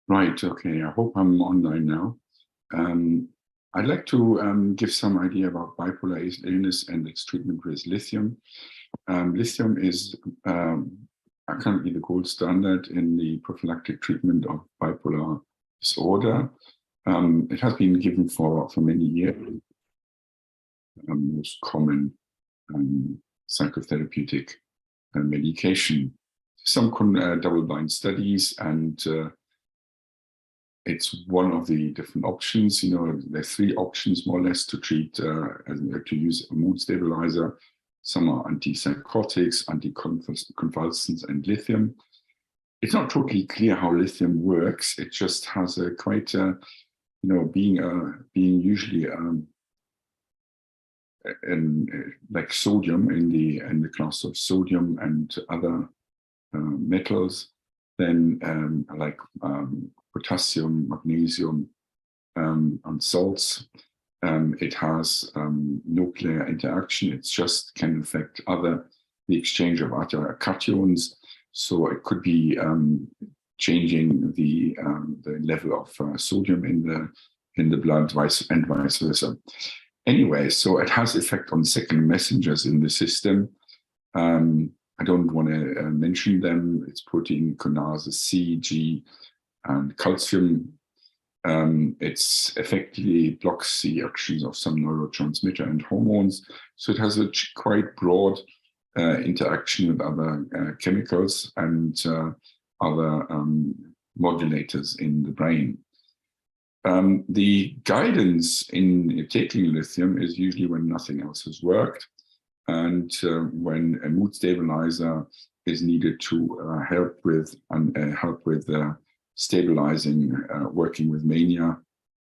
Right, okay, I hope I'm online now. I'd like to give some idea about bipolar illness and its treatment with lithium. Lithium is currently the gold standard in the prophylactic treatment of bipolar disorder. It has been given for many years. Most common psychotherapeutic medication. Some double-blind studies, and it's one of the different options. You know, there are three options more or less to treat, to use a mood stabilizer. Some are antipsychotics, anticonvulsants, and lithium. It's not totally clear how lithium works. It just has a quite, being usually like sodium in the class of sodium and other metals, then like potassium, magnesium, and salts. It has nuclear interaction. It just can affect the exchange of other cations. So it could be changing the level of sodium in the blood, and vice versa. Anyway, so it has effect on second messengers in the system. I don't want to mention them. It's protein kinases C, G, and calcium. It's effectively blocks the actions of some neurotransmitter and hormones. So it has a quite broad interaction with other chemicals and other modulators in the brain. The guidance in taking lithium is usually when nothing else has worked, and when a mood stabilizer is needed to help with stabilizing, working with mania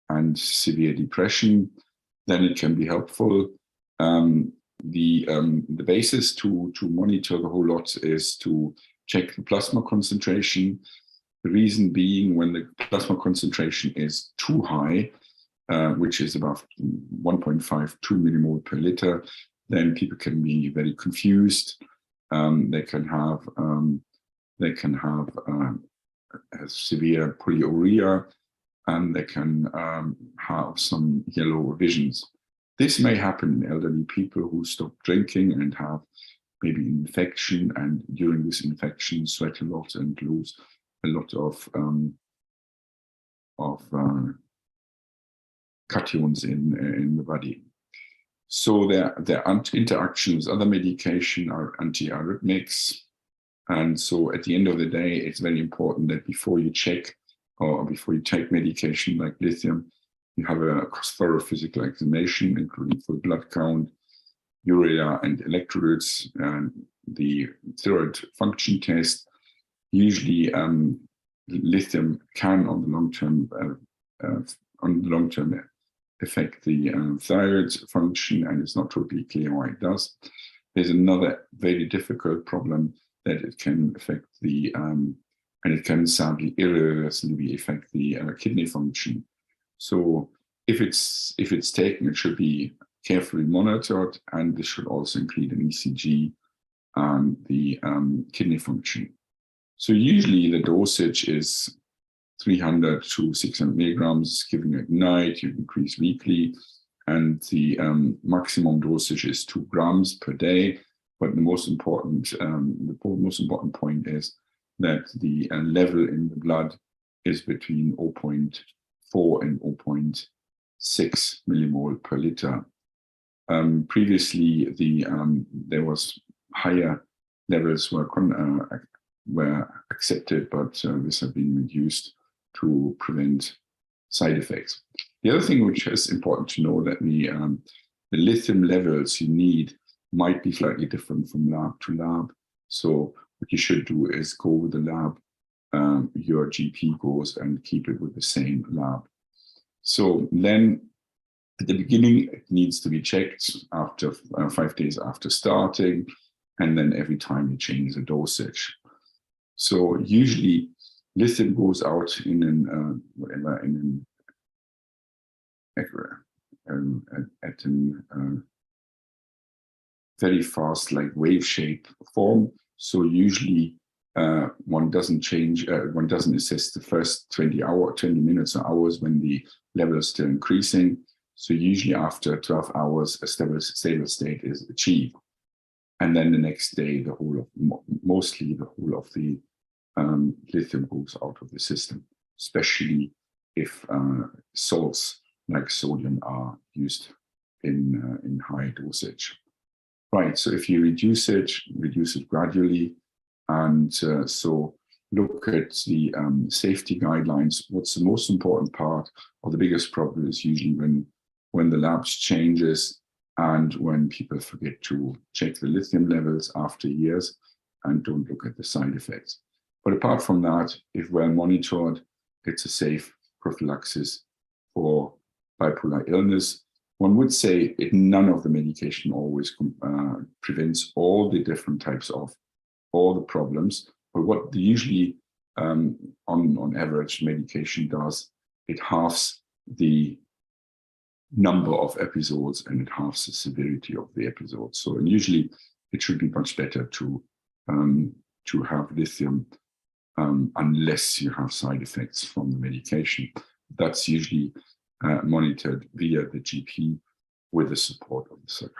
and severe depression, then it can be helpful. The basis to monitor the whole lot is to check the plasma concentration. The reason being, when the plasma concentration is too high, which is about 1.52 millimole per liter, then people can be very confused. They can have severe polyuria, and they can have some yellow visions. This may happen in elderly people who stop drinking and have maybe an infection, and during this infection sweat a lot and lose a lot of cations in the body. So their interactions, other medication are antiarrhythmics. And so at the end of the day, it's very important that before you check or before you take medication like lithium, you have a thorough physical examination, including full blood count, urea and electrolytes, and the thyroid function test. Usually, lithium can, on the long term, affect the thyroid function, and it's not totally clear why it does. There's another very difficult problem that it can affect and it can sadly irreversibly affect the kidney function. So if it's taken, it should be carefully monitored, and this should also include an ECG and the kidney function. So usually the dosage is 300 to 600 milligrams given at night. You increase weekly, and the maximum dosage is 2 grams per day. But the most important point is that the level in the blood is between 0.4 and 0.6 millimole per liter. Previously, there was higher levels were accepted, but this has been reduced to prevent side effects. The other thing which is important to know, that the lithium levels you need might be slightly different from lab to lab. So what you should do is go with the lab your GP goes, and keep it with the same lab. So then at the beginning, it needs to be checked after 5 days after starting, and then every time you change the dosage. So usually lithium goes out in very fast, like wave shape form. So usually one doesn't assess the first 20 minutes or hours when the level is still increasing. So usually after 12 hours, a stable state is achieved. And then the next day, mostly the whole of the lithium goes out of the system, especially if salts like sodium are used in high dosage. Right, so if you reduce it gradually, and so look at the safety guidelines. What's the most important part, or the biggest problem, is usually when the labs changes and when people forget to check the lithium levels after years and don't look at the side effects. But apart from that, if well monitored, it's a safe prophylaxis for bipolar illness. One would say none of the medication always prevents all the different types of all the problems, but what usually on average medication does, it halves the number of episodes and it halves the severity of the episodes. So, and usually it should be much better to have lithium unless you have side effects from the medication. That's usually monitored via the GP with the support of the psychiatrist.